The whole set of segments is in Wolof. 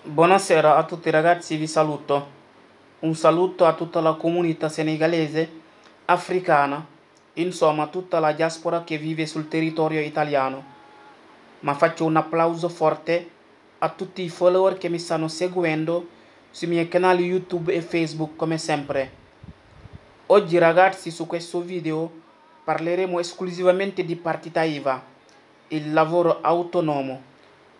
Buonasera a tutti ragazzi, vi saluto. Un saluto a tutta la comunità senegalese, africana, insomma tutta la diaspora che vive sul territorio italiano. Ma faccio un applauso forte a tutti i follower che mi stanno seguendo sui miei canali YouTube e Facebook come sempre. Oggi ragazzi su questo video parleremo esclusivamente di partita IVA, il lavoro autonomo.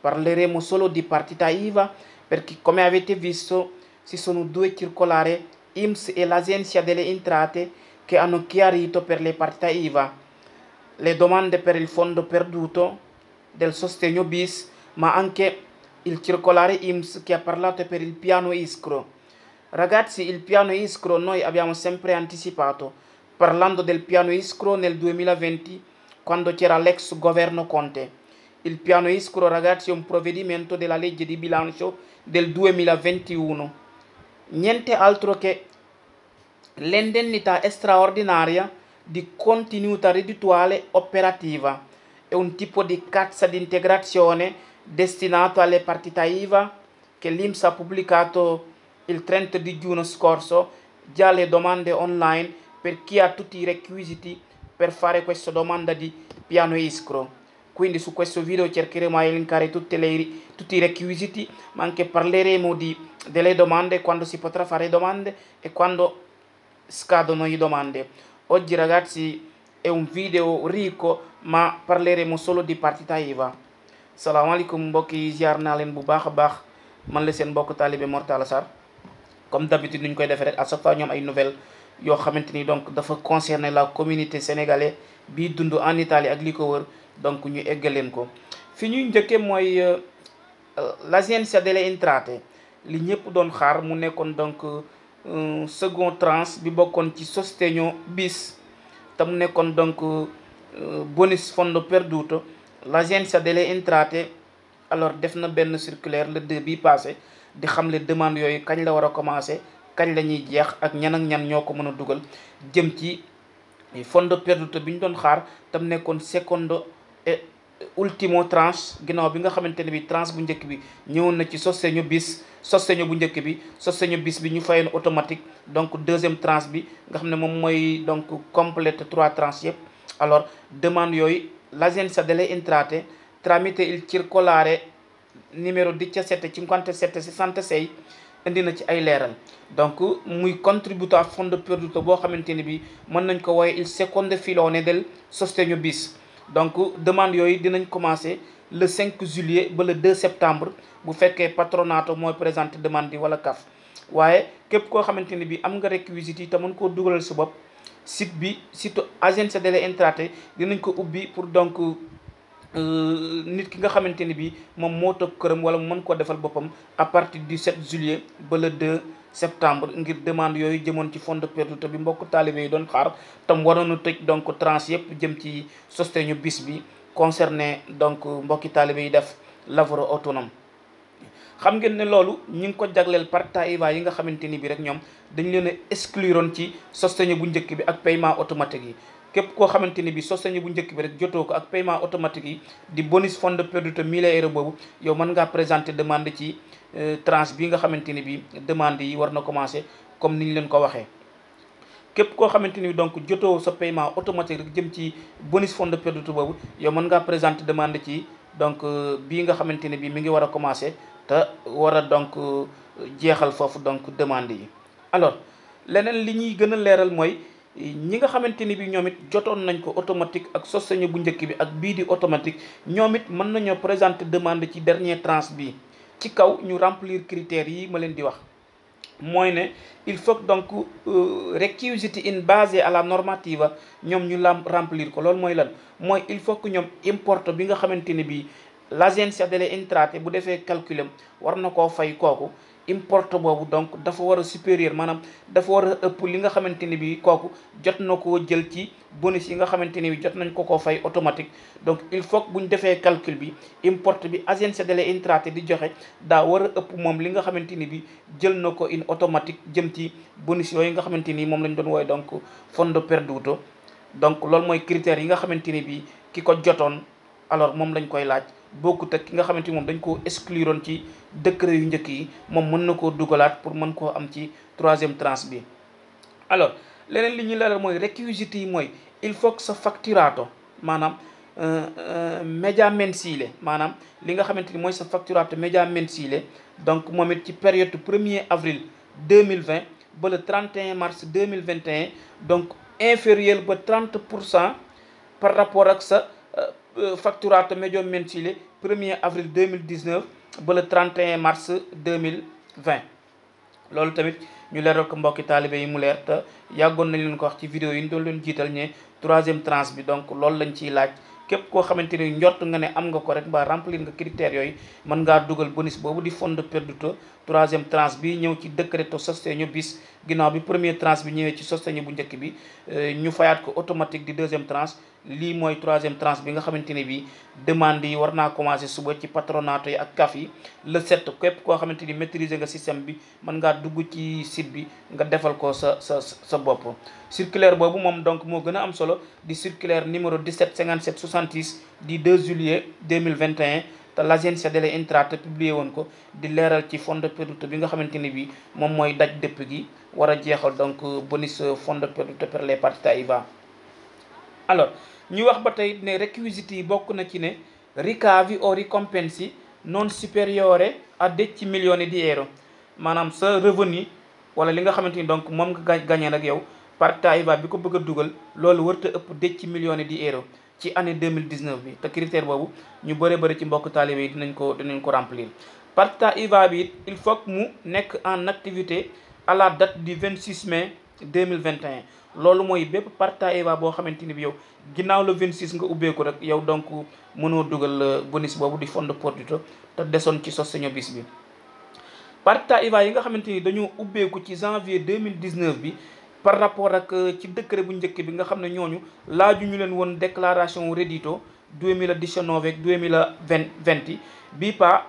Parleremo solo di partita IVA perché come avete visto ci sono due circolari INPS e l'Agenzia delle Entrate che hanno chiarito per le partite IVA le domande per il fondo perduto del sostegno bis, ma anche il circolare INPS che ha parlato per il piano Iskro. Ragazzi, il piano Iskro noi abbiamo sempre anticipato, parlando del piano Iskro nel 2020, quando c'era l'ex governo Conte. Il piano Iskro, ragazzi, è un provvedimento della legge di bilancio del 2021. Niente altro che l'indennità straordinaria di continuità reddituale operativa. È un tipo di cassa di integrazione destinato alle partite IVA che l'INPS ha pubblicato il 30 di giugno scorso, già le domande online per chi ha tutti i requisiti per fare questa domanda di piano Iskro. Quindi su questo video cercheremo di elencare tutti i requisiti, ma anche parleremo delle domande, quando si potrà fare domande e quando scadono le domande. Oggi ragazzi è un video ricco, ma parleremo solo di partita IVA. salaamaaleykum mbokk yi, ziar naa leen bu baax a baax. Man la seen mbokk taalibe Mor Talla Sarr. Comme d'habitude ñu koy defee rek à chaque fois ñoom ay nouvelles yoo xamante ni donc dafa concerner la communauté sénégalaise bii dund en Italie ak li ko wër, donc ñu eggaleen ko. fi ñuy njëkkee mooy l'Agenzia delle Entrate li ñëpp doon xaar mu nekkoon donc second tranche bi bokkoon ci sostegno bis te mu nekkoon donc bonus fondo perduto. L'Agenzia delle Entrate alors def na benn circulaire le 2 bi passé di xamle demande yooyu kañ la war a commencé, kañ la ñuy jeex ak ñan ak ñan ñoo ko mën a dugal jëm ci fondo perduto bi ñu doon xaar tam nekkoon secondo et ultimo tranche, ginnaaw bi nga xamante ne bi tranche bu njëkk bi ñëwoon na ci sostegno bis, sostegno bu njëkk bi, sostegno bis bi ñu fayoon automatique, donc deuxième tranche bi nga xam ne moom mooy donc complète 3 tranches yëpp. Alors demande yooyu l'Agenzia delle Entrate tramite il circolare numero 175766 indi na ci ay leeral. Donc muy contributo a fondo perduto boo xamante ni bi mën nañ ko wooye il secondo filone del sostegno bis. Donc demande yooyu dinañ commencer le 5 juillet ba le 2 septembre bu fekkee patronato mooy présenter demande yi wala CAF. waaye képp koo xamante ni bi am nga réquisites yi te mën koo dugalal sa bopp, site bi surtout Agenzia delle Entrate dinañ ko ubbi pour donc nit ki nga xamante ni bi moom moo toog këram wala mu mën koo defal boppam à partir du 7 juillet ba le 2 septembre ngir demande yooyu jëmoon ci fondo perduto bi mbokk taalibe yi doon xaar tam waroon a tëj donc tranche yëpp jëm ci sostegno bis bi concerné donc mbokki taalibe yi def lavoro autonome. xam ngeen ne loolu ñu ngi ko jagleel partita IVA yi nga xamante ni bi rek ñoom dañ leen a excluroon ci sostegno bu njëkk bi ak paiement automatique yi. képp koo xamante ni bi sostegno bu njëkk bi rek jotoo ko ak paiement automatique yi di bonus fondo perduto 1000 euro boobu, yow mën ngaa présenter demande ci tranche bi nga xamante ni bi demande yi war na commencer comme ni ñu leen ko waxee. képp koo xamante ni donc jotoo sa paiement automatique rek jëm ci bonus fondo perduto boobu, yow mën ngaa présenter demande ci donc bii nga xamante ni bi mi ngi war a commencer te war a donc jeexal foofu donc demande yi. alors leneen li ñuy gën a leeral mooy ñi nga xamante ni bi ñoom it jotoon nañ ko automatique ak sostegno bu njëkk bi ak bii di automatique, ñoom it mën nañoo présenter demande ci dernier tranche bi ci kaw ñu remplir critères yi ma leen di wax. mooy ne il faut donc requisiti in base alla normativa ñoom ñu remplir ko. loolu mooy lan? mooy il faut que ñoom importo bi nga xamante ni bi l'Agenzia delle Entrate bu defee calculam war na koo fay kooku, importe boobu donc dafa war a supérieur, maanaam dafa war a ëpp li nga xamante ni bi kooku jot na koo jël ci bonus yi nga xamante ni bi jot nañ ko koo fay automatique. donc il faut que bu ñu defee calcul bi importe bi Agenzia delle Entrate di joxe daa war a ëpp moom li nga xamante ni bi jël na ko in automatique jëm ci bonus yooyu nga xamante ni moom lañ doon wooye donc fondo perduto. donc loolu mooy critères yi nga xamante ni bi ki ko jotoon alors moom lañ koy laaj bokkut ak ki nga xamante ni moom dañ koo excluroon ci décret yu njëkk yi, moom mën na koo dugalaat pour mën koo am ci troisième tranche bi. alors leneen li ñuy leeral mooy réquisites yi mooy il faut que sa facturato maanaam media mensile, maanaam li nga xamante ni mooy sa facturato media mensile, donc moom it ci période 1er avril 2020 ba le 31 mars 2021, donc inférieur ba 30% par rapport ak sa facturato medio mensile 1er avril 2019 ba le 31 mars 2020. loolu tamit ñu leeral ko mbokki taalibe yi mu leer, te yàggoon nañ leen ko wax ci vidéo yi ñu doon leen jiital ñe troisième tranche bi, donc loolu lañ ciy laaj. képp koo xamante ni njort nga ne am nga ko rek mbaa remplir nga critères yooyu, mën ngaa dugal bonus boobu di fondo perduto troisième tranche bi ñëw ci decreto sostegno bis, ginnaaw bi premier tranche bi ñëwee ci sostegno bu njëkk bi ñu fayaat ko automatique di deuxième tranche. lii mooy troisième tranche bi nga xamante ne bi demande yi war naa commencé suba ci patronato yi ak CAF yi le 7. képp koo xamante ni maîtriser nga système bi mën ngaa dugg ci site bi nga defal ko sa bopp. circulaire boobu moom donc moo gën a am solo di circulaire numéro 175766 di 2 juillet 2021, te l'Agenzia delle Entrate publié woon ko di leeral ci fondo perduto bi nga xamante ni bi moom mooy daj dëpp gi war a jeexal donc bonus fondo perduto per le partite IVA. alors ñu wax ba tey ne requisiti yi bokk na ci ne ricavi o ricompensi non superiore a 10 milioni di euro, maanaam sa revenu wala li nga xamante ni donc moom nga gagné nag yow partite IVA bi ko bëgg a dugal loolu warta ëpp 10 milioni di euro ci année 2019 bi, te critère boobu ñu bëri ci mbokk taalibe yi dinañ ko remplir. partite IVA bi it il faut que mu nekk en activité à la date du 26 mai 2021. loolu mooy bépp partite IVA boo xamante ni bi yow ginnaaw le 26 nga ubbeeku rek yow donc mënoo dugal bonus boobu di fondo perduto te desoon ci sostegno bis bi. partite IVA yi nga xamante ni dañoo ubbeeku ci janvier 2019 bi par rapport ak ci décret bu njëkk bi nga xam ne ñooñu laaju ñu leen woon déclaration reddito 2019 ak 2020 bii pa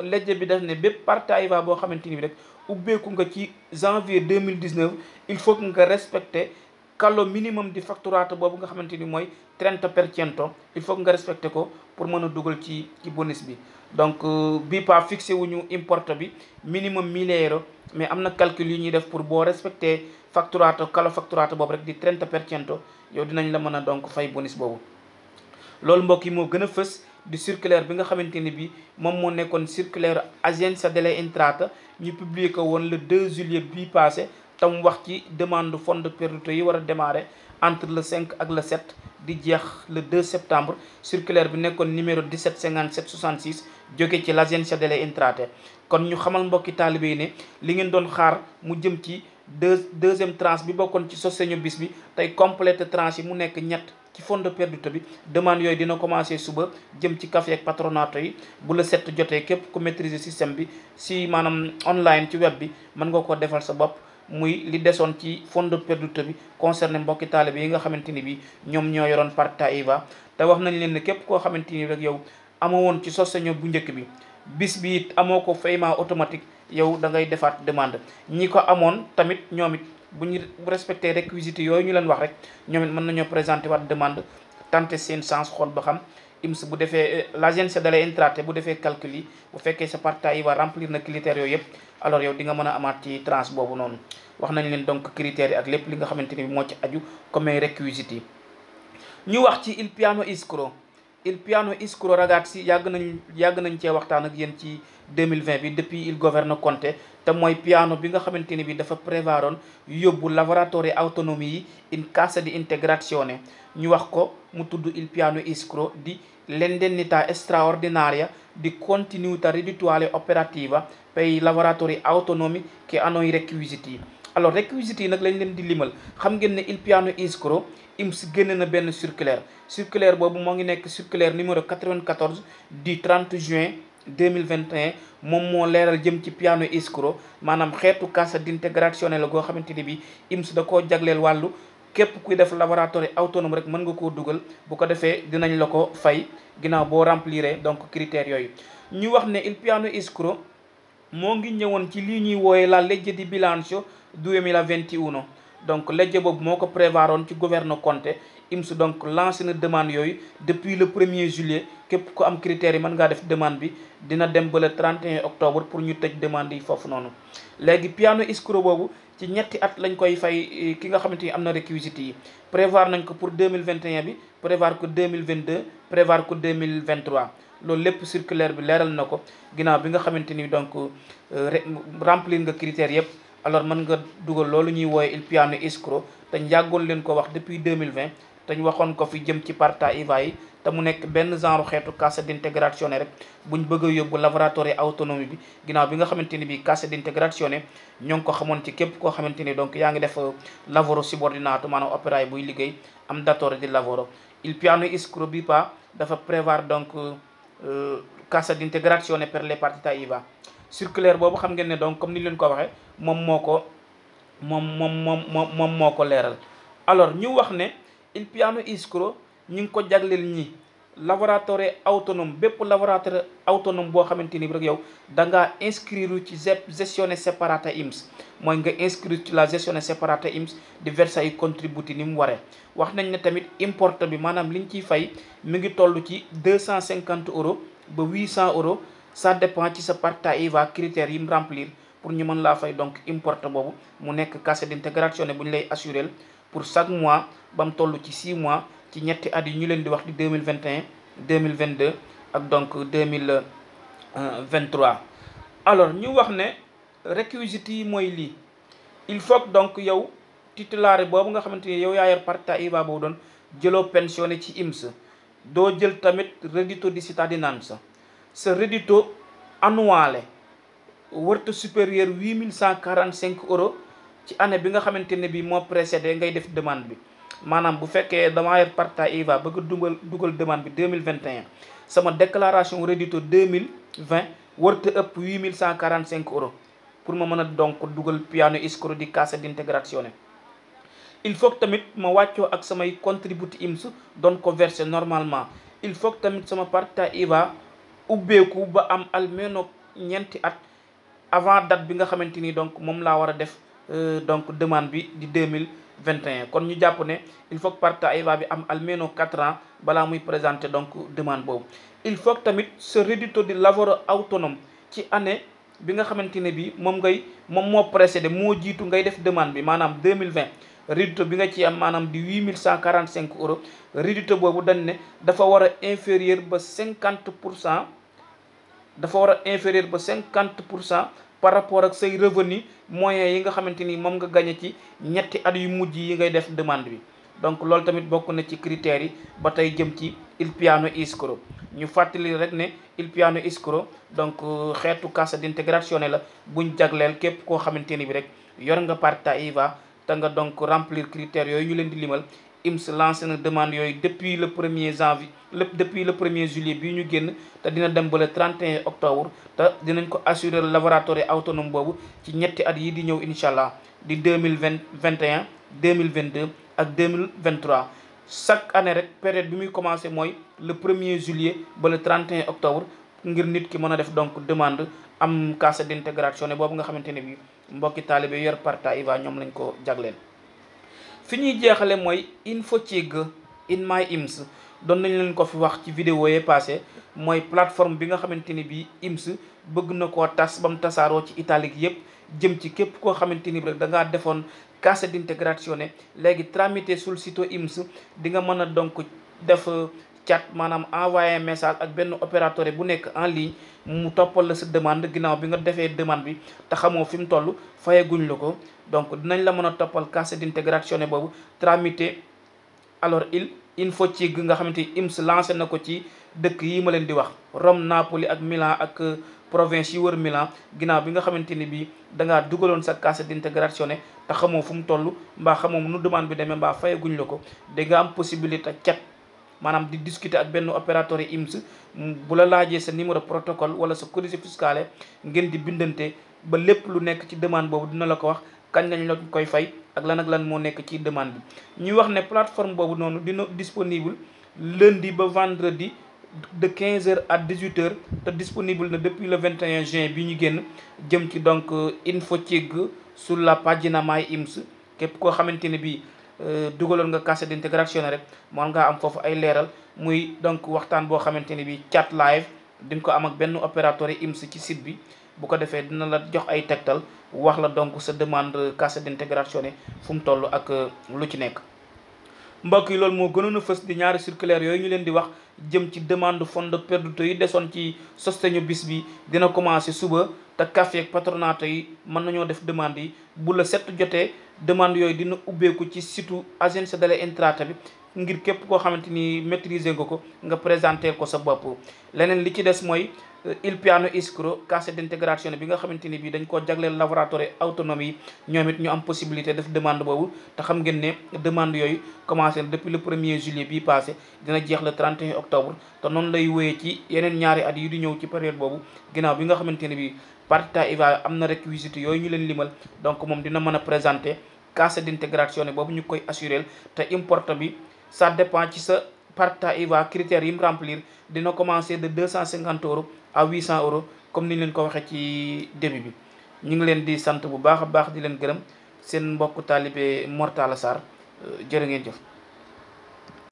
legge bi def ne bépp partite IVA boo xamante ni bi rek ubbeeku nga ci janvier 2019 il faut que nga respecter callo minimum di fatturato boobu nga xamante ni mooy 30%, il faut que nga respecter ko pour mën a dugal ci bonus bi. donc bii pas fixé wuñu importe bi minimum 1000 euro, mais am na calcul yu ñuy def pour boo respecter fatturato callo fatturato boobu rek di 30%, yow dinañ la mën a donc fay bonus boobu. loolu mbokk yi moo gën a fës di circulaire bi nga xamante ni bi moom moo nekkoon circulaire Agenzia delle Entrate, ñu publier ko woon le 2 juillet bii passé, tam wax ci demande fondo perduto yi war a démarrer entre le 5 ak le 7 di jeex le 2 septembre. circulaire bi nekkoon numéro 175766 jóge ci l'Agenzia delle Entrate. kon ñu xamal mbokki taalibe yi ne li ngeen doon xaar mu jëm ci deuxième tranche bi bokkoon ci sostegno bis bi tey complète tranche yi mu nekk ñett ci fondo perduto bi. demande yooyu dina commencé suba jëm ci CAF ak patronato yi bu le 7 jotee képp ku maîtriser système bi si maanaam online ci web bi mën nga ko defal sa bopp. muy li desoon ci fondo perduto bi concerné mbokki taalibe yi nga xamante ni bi ñoom ñoo yoroon partite IVA. te wax nañ leen ne képp koo xamante ni rek yow amoo woon ci sostegno bu njëkk bi bis bi it amoo ko paiement automatique, yow da ngay defaat demande. ñi ko amoon tamit ñoom it bu ñu respecté réquisites yooyu ñu leen wax rek ñoom it mën nañoo présenter waat demande, tenter seen chance xool ba xam IMS bu defee l'Agenzia delle Entrate bu defee calcul yi bu fekkee sa partite IVA remplir na critères yooyu yëpp, alors yow di nga mën a amaat ci tranche boobu noonu. wax nañ leen donc critères yi ak lépp li nga xamante ni moo ci aju comme réquisites yi. ñu wax ci il piano escrow ragazzi yàgg nañ cee waxtaan ak yéen ci 2020 bi depuis il governo Conte, te mooy piano bi nga xamante ni bi dafa prévaroon yóbbu lavoratori autonomi yi in cassa di integrazione. ñu wax ko mu tudd il piano escrow di l'indennità straordinaria di continuità reddituale operativa per i lavoratori autonomi che hanno i requisiti. alors requisiti yi nag lañ leen di limal. xam ngeen ne il piano escrow IMS génne na benn circulaire boobu moo ngi nekk circulaire numéro 94 du 30 juin 2021. moom moo leeral jëm ci piano escrow, maanaam xeetu cassa d'integrazione la goo xamante ni bi IMS da koo jagleel wàllu képp kuy def lavoratori autonome rek mën nga koo dugal, bu ko defee dinañ la ko fay ginnaaw boo remplir donc critères yooyu. ñu wax ne il piano escrow moo ngi ñëwoon ci lii ñuy wooye la legge di bilancio 2021. donc legge boobu moo ko prévaroon ci governo Conte. IMS donc lancé na demande yooyu depuis le 1er juillet képp ku am critères yi mën ngaa def demande bi. dina dem ba le 31 octobre pour ñu tëj demande yi foofu noonu. léegi piano escroc boobu ci ñetti at lañ koy fay ki nga xamante ni am na réquisites yi. prévoir nañ ko pour 2021 bi, prévoir ko 2022, prévoir ko 2023. loolu lépp circulaire bi leeral na ko. ginnaaw bi nga xamante ni donc remplir nga critères yëpp, alors mën nga dugal loolu ñuy wooye il piano escroc te ñu yàggoon leen ko wax depuis 2020 te ñu waxoon ko fi jëm ci parta IVA yi. te mu nekk benn genre xeetu cassa d'integrazione rek buñ bëgg a yóbbu lavoratore autonomie bi, ginnaaw bi nga xamante ni bii cassa d'integrazione ñoo ngi ko xamoon ci képp koo xamante ni donc yaa ngi def lavoro subordinato, maanaam opérateur buy liggéey am datore di lavoro. il piano escroc bi pa dafa prévoir donc cassa d'integrazione per le partite IVA. circulaire boobu xam ngeen ne donc comme ni leen ko waxee moom moo ko leeral. alors ñu wax ne il piano escroc ñu ngi ko jagleel ñi lavoratore autonome, bépp lavoratore autonome boo xamante ni rek yow da ngaa inscrire ci gestione separata INPS, mooy nga inscrire ci la gestione separata INPS di verser ay contributi ni mu waree. wax nañ ne tamit importe bi maanaam liñ ciy fay mi ngi toll ci 250 € ba 800 €, ça dépend ci sa partita IVA critères yi mu remplir pour ñu mën laa fay donc importe boobu mu nekk cassa d'integrazione bu ñu lay assurer pour chaque mois ba mu toll ci 6 mois ci ñetti at yi ñu leen di wax di 2021 2022 ak donc 2023. alors ñu wax ne réquisites yi mooy lii. il faut que donc yow titulaire boobu nga xamante ni yow yaa yor partita IVA boobu doon jëloo pensionné ci INPS, doo jël tamit reddito di cittadinanza. sa reddito annuale warta supérieur 8145 € ci année bi nga xamante ne bi moo précédé ngay def demande bi. maanaam bu fekkee damaa yor partita IVA bëgg dugal demande bi 2021, sama déclaration reddito 2020 warta ëpp 8145 € pour ma mën a donc dugal piano escroc di cassa d'integrazione. il faut que tamit ma wàccoo ak samay contributi INPS doon ko verser normalement. il faut que tamit sama partita IVA ubbeeku ba am almeno ñeenti at avant date bi nga xamante ni donc moom laa war a def donc demande bi di 2021. kon ñu jàpp ne il faut que partita IVA bi am almeno 4 ans balaa muy présenter donc demande boobu. il faut que tamit ce reddito di lavoro autonome ci année bi nga xamante ne bi moom moo précédé moo jiitu ngay def demande bi, maanaam 2020 reddito bi nga ci am maanaam di 8145 €. reddito boobu dañ ne dafa war a inférieur ba 50%, dafa war a inférieur ba 50% par rapport ak say revenu moyens yi nga xamante ni moom nga gagné ci ñetti at yu mujj yi ngay def demande bi. donc loolu tamit bokk na ci critères yi ba tey jëm ci il piano escroc. ñu fàttali rek ne il piano escroc donc xeetu cassa d'integrazione la buñ jagleel képp koo xamante ni bi rek yor nga partita IVA te nga donc remplir critères yooyu ñu leen di limal. INPS lancé na demande yooyu depuis le 1er janvier depuis le 1er juillet bii ñu génn te dina dem ba le 31 octobre te dinañ ko assurer lavoratore autonome boobu ci ñetti at yi di ñëw incha allah di 2021 2022 ak 2023. chaque année rek période bi muy commencé mooy le 1er juillet ba le 31 octobre ngir nit ki mën a def donc demande am cassa d'integrazione boobu nga xamante ne bi mbokki taalibe yor partita IVA ñoom lañ ko jagleen. fi ñuy jeexale mooy InfoCig in my INPS doon nañ leen ko fi wax ci vidéo yee passé, mooy plateforme bi nga xamante ni bii INPS bëgg na koo tas ba mu tasaaroo ci italique yëpp jëm ci képp koo xamante ni rek da ngaa defoon cassa d'integrazione. léegi tramite sul sito INPS di nga mën a donc def chat, maanaam envoyé message ak benn opérateur bu nekk en ligne mu toppal la sa demande. ginnaaw bi nga defee demande bi te xamoo fi mu toll fayaguñ la ko, donc dinañ la mën a toppal cassa d'integrazione boobu tramite. alors InfoCig nga xamante ni INPS lancé na ko ci dëkk yi ma leen di wax, Rome, Napoli ak Milan ak province yi wër Milan. ginnaaw bi nga xamante ni bii da ngaa dugaloon sa cassa d'integrazione te xamoo fu mu toll mbaa xamoo nu demande bi demee mbaa fayaguñ la ko, da nga am possibilité chat, maanaam di discuter ak benn opérateur INPS bu la laajee sa numéro protocole wala sa codice fiscale ngeen di bindante ba lépp lu nekk ci demande boobu dina la ko wax kañ lañ la koy fay ak lan moo nekk ci demande bi. ñuy wax ne plateforme boobu noonu dina disponible lundi ba vendredi de 15h à 18h te disponible na depuis le 21 juin bi ñu génn jëm ci donc InfoCig sur la pagina my INPS. képp koo xamante ne bii dugaloon nga cassa integrazione rek mën ngaa am foofu ay leeral muy donc waxtaan boo xamante ni bi chat live di nga ko am ak benn opérateur IMSS ci site bi bu ko defee dina la jox ay tegtal wax la donc sa demande cassa integrazione fu mu toll ak lu ci nekk. mbokk yi loolu moo gënoon a fës di ñaari circulaire yooyu ñu leen di wax jëm ci demande fonds perduto yi desoon ci sostegno bis bi dina commencé suba te café ak patronato yi mën nañoo def demande yi bu la set jotee demande yooyu dina ubbeeku ci site Agenzia delle Entrate bi ngir képp koo xamante ni maîtriser nga ko nga présenter ko sa bopp. leneen li ci des mooy il piano iskro cassa integrazione bi nga xamante ni bii dañ koo jagleel lavoratori autonomi yi ñoom it ñu am possibilité def demande boobu te xam ngeen ne demande yooyu commencé na depuis le 1er juillet bii passé dina jeex le 31 octobre te noonu lay wéyee ci yeneen ñaari at yi di ñëw ci période boobu ginnaaw bi nga xamante ne bii partita IVA am na réquisites yooyu ñu leen limal donc moom dina mën a présenter cassa integrazione boobu ñu koy assurer te importe bi ça dépend ci sa partita IVA critères yi mu remplir dina commencer de 250 € à 800 € comme ni ñu leen ko waxee ci début bi. ñu ngi leen di sant bu baax a baax di leen gërëm seen mbokku taalibe Mor Talla Sarr jërë ngeen jëf.